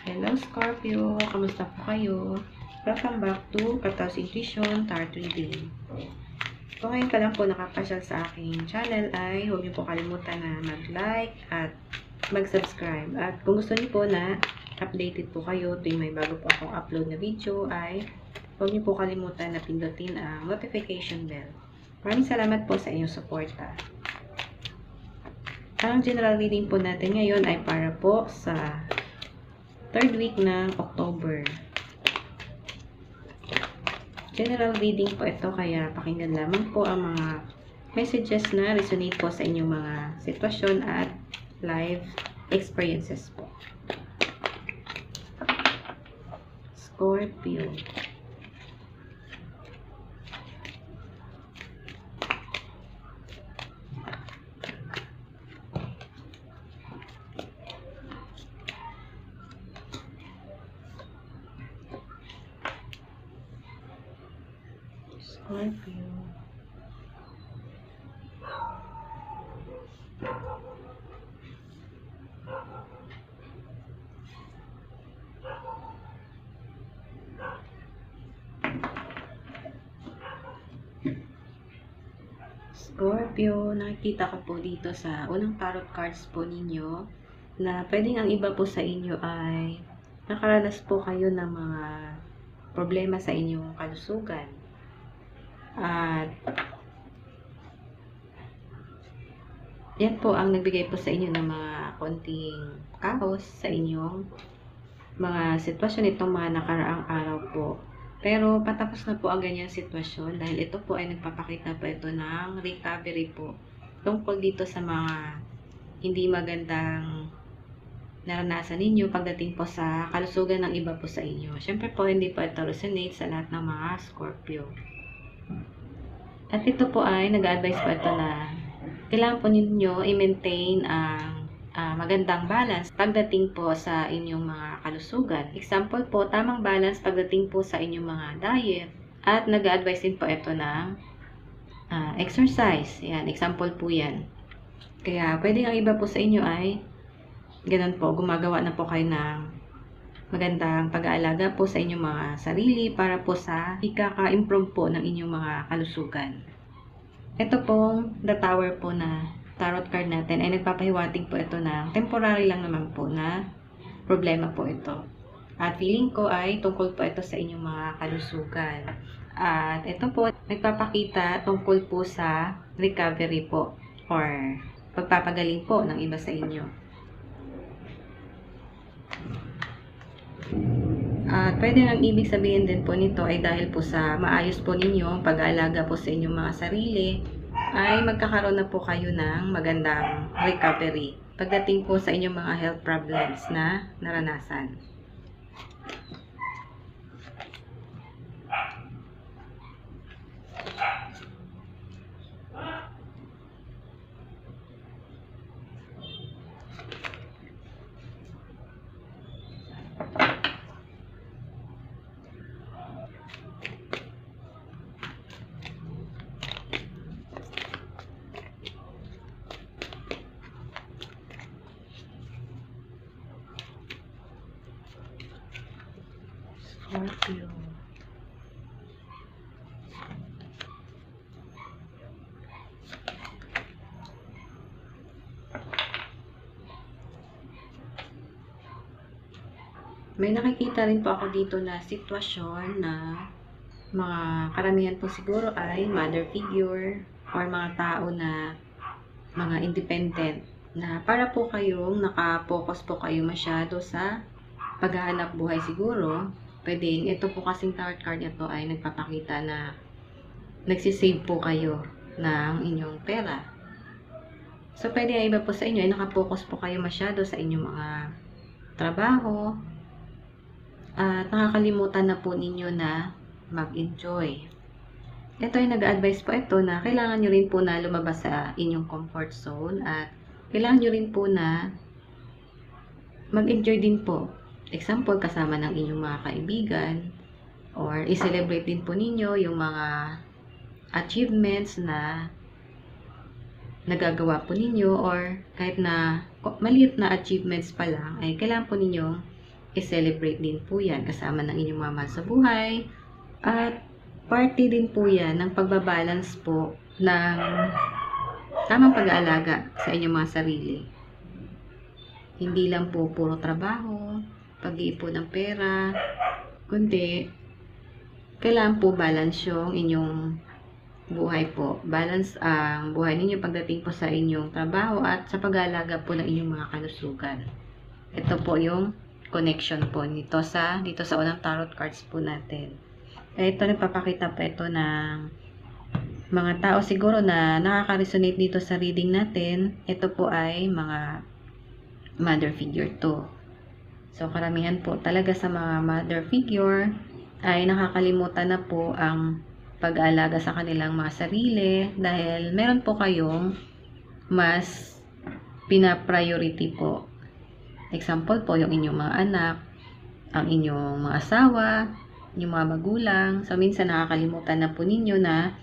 Hello Scorpio, kamusta po kayo? Welcome back to Kataos Intuition Tarot Reading. Kung ngayon ka lang po nakapasyal sa aking channel ay huwag niyo po kalimutan na mag-like at mag-subscribe. At kung gusto niyo po na updated po kayo tuwing may bago po akong upload na video ay huwag niyo po kalimutan na pindutin ang notification bell. Maraming salamat po sa inyong suporta. Ang general reading po natin ngayon ay para po sa third week ng October. General reading po ito, kaya pakinggan lamang po ang mga messages na resonate po sa inyong mga sitwasyon at life experiences po. Scorpio. Scorpio. Scorpio, nakikita ko po dito sa unang tarot cards po ninyo na pwedeng ang iba po sa inyo ay nakaranas po kayo ng mga problema sa inyong kalusugan. At yan po ang nagbigay po sa inyo ng mga konting kaos sa inyong mga sitwasyon itong mga nakaraang araw po. Pero patapos na po ang ganyang sitwasyon dahil ito po ay nagpapakita po ito ng recovery po tungkol dito sa mga hindi magandang naranasan ninyo pagdating po sa kalusugan ng iba po sa inyo. Siyempre po hindi po ito resonate sa lahat ng mga Scorpio. At ito po ay nag-advise po ito na kailangan po ninyo i-maintain ang magandang balance pagdating po sa inyong mga kalusugan. Example po, tamang balance pagdating po sa inyong mga diet. At nag-advise din po ito ng exercise. Yan, example po yan. Kaya pwede ang iba po sa inyo ay ganun po, gumagawa na po kayo ng magandang pag-aalaga po sa inyong mga sarili para po sa ikaka-improve po ng inyong mga kalusugan. Ito pong The Tower po na tarot card natin ay nagpapahiwatig po ito na temporary lang naman po na problema po ito. At feeling ko ay tungkol po ito sa inyong mga kalusugan. At ito po nagpapakita tungkol po sa recovery po or pagpapagaling po ng iba sa inyo. At pwede ang ibig sabihin din po nito ay dahil po sa maayos po ninyo pag-aalaga po sa inyong mga sarili, ay magkakaroon na po kayo ng magandang recovery pagdating po sa inyong mga health problems na naranasan. Scorpio. May nakikita rin po ako dito na sitwasyon na mga karamihan po siguro ay mother figure or mga tao na mga independent na para po kayong nakapokus po kayo masyado sa paghahanap buhay siguro. Pwedeng ito po kasing tarot card ito ay nagpapakita na nagsisave po kayo ng inyong pera. So pwede ang iba po sa inyo ay nakapokus po kayo masyado sa inyong mga trabaho at nakakalimutan na po ninyo na mag-enjoy. Ito ay nag-advise po ito na kailangan nyo rin po na lumabas sa inyong comfort zone at kailangan nyo rin po na mag-enjoy din po. Example, kasama ng inyong mga kaibigan or i-celebrate din po ninyo yung mga achievements na nagagawa po ninyo or kahit na maliit na achievements pa lang ay kailangan po ninyong i-celebrate din po yan kasama ng inyong mga mahal sa buhay. At party din po yan ng pagbabalance po ng tamang pag-aalaga sa inyong mga sarili. Hindi lang po puro trabaho, pag-iipon ng pera, kundi kailangan po balance yung inyong buhay po. Balance ang buhay ninyo pagdating po sa inyong trabaho at sa pag-aalaga po ng inyong mga kalusugan. Ito po yung connection po dito sa unang tarot cards po natin. Ito nagpapakita po ito ng mga tao siguro na nakaka-resonate dito sa reading natin. Ito po ay mga mother figure to. So karamihan po talaga sa mga mother figure ay nakakalimutan na po ang pag-aalaga sa kanilang mga sarili dahil meron po kayong mas pina-priority po. Example po, yung inyong mga anak, ang inyong mga asawa, yung mga magulang. So, minsan nakakalimutan na po ninyo na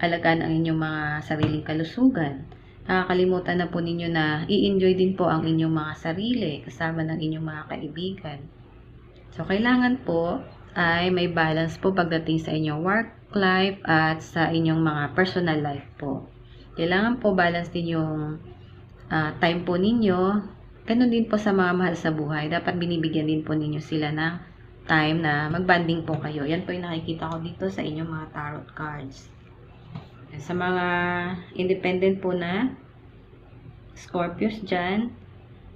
alagaan ang inyong mga sariling kalusugan. Nakakalimutan na po ninyo na i-enjoy din po ang inyong mga sarili kasama ng inyong mga kaibigan. So, kailangan po ay may balance po pagdating sa inyong work life at sa inyong mga personal life po. Kailangan po balance din yung time po ninyo. Ganun din po sa mga mahal sa buhay. Dapat binibigyan din po ninyo sila ng time na magbanding po kayo. Yan po yung nakikita ko dito sa inyong mga tarot cards. Sa mga independent po na Scorpios dyan,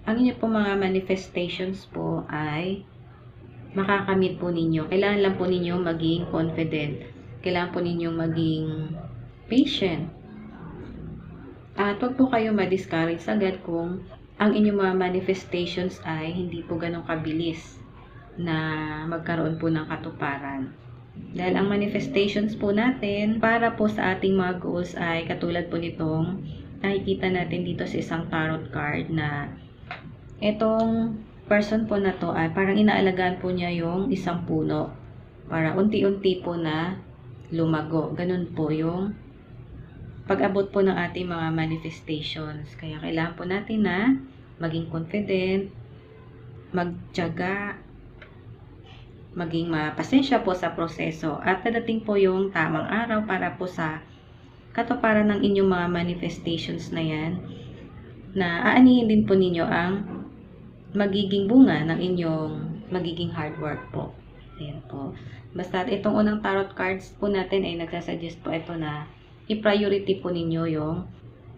ang inyo po mga manifestations po ay makakamit po ninyo. Kailangan lang po ninyo maging confident. Kailangan po ninyo maging patient. At huwag po kayo ma-discourage agad kung ang inyong mga manifestations ay hindi po ganun kabilis na magkaroon po ng katuparan. Dahil ang manifestations po natin para po sa ating mga goals ay katulad po nitong nakikita natin dito sa isang tarot card na itong person po na to ay parang inaalagaan po niya yung isang puno para unti-unti po na lumago. Ganun po yung pag-abot po ng ating mga manifestations. Kaya kailangan po natin na maging confident, magtiyaga, maging mapasensya po sa proseso. At dadating po yung tamang araw para po sa katuparan ng inyong mga manifestations na yan, na aanihin din po ninyo ang magiging bunga ng inyong magiging hard work po. Ayan po. Basta itong unang tarot cards po natin ay nagsasuggest po ito na i-priority po ninyo yung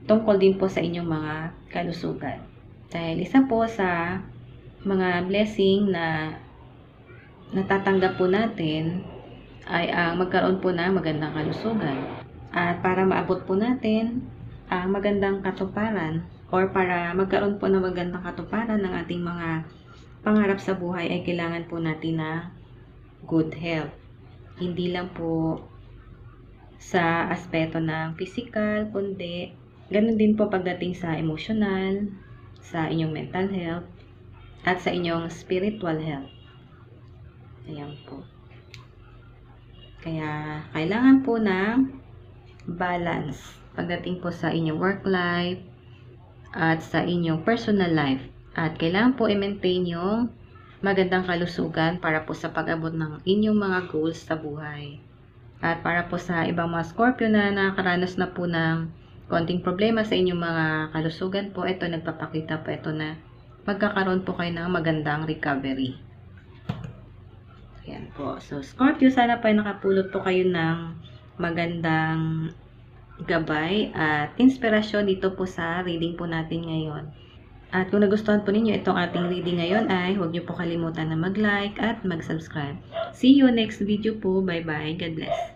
tungkol din po sa inyong mga kalusugan. Dahil isa po sa mga blessing na natatanggap po natin ay ang magkaroon po ng magandang kalusugan. At para maabot po natin ang magandang katuparan or para magkaroon po ng magandang katuparan ng ating mga pangarap sa buhay ay kailangan po natin na good health. Hindi lang po sa aspeto ng physical, kundi ganun din po pagdating sa emotional, sa inyong mental health, at sa inyong spiritual health. Ayan po. Kaya kailangan po ng balance pagdating po sa inyong work life at sa inyong personal life. At kailangan po i-maintain yung magandang kalusugan para po sa pag-abot ng inyong mga goals sa buhay. At para po sa ibang mga Scorpio na nakakaranas na po ng konting problema sa inyong mga kalusugan po, ito nagpapakita po ito na magkakaroon po kayo ng magandang recovery. Ayan po. So, Scorpio, sana pa nakapulot po kayo ng magandang gabay at inspirasyon dito po sa reading po natin ngayon. At kung nagustuhan po ninyo itong ating reading ngayon ay huwag niyo po kalimutan na mag-like at mag-subscribe. See you next video po. Bye-bye. God bless.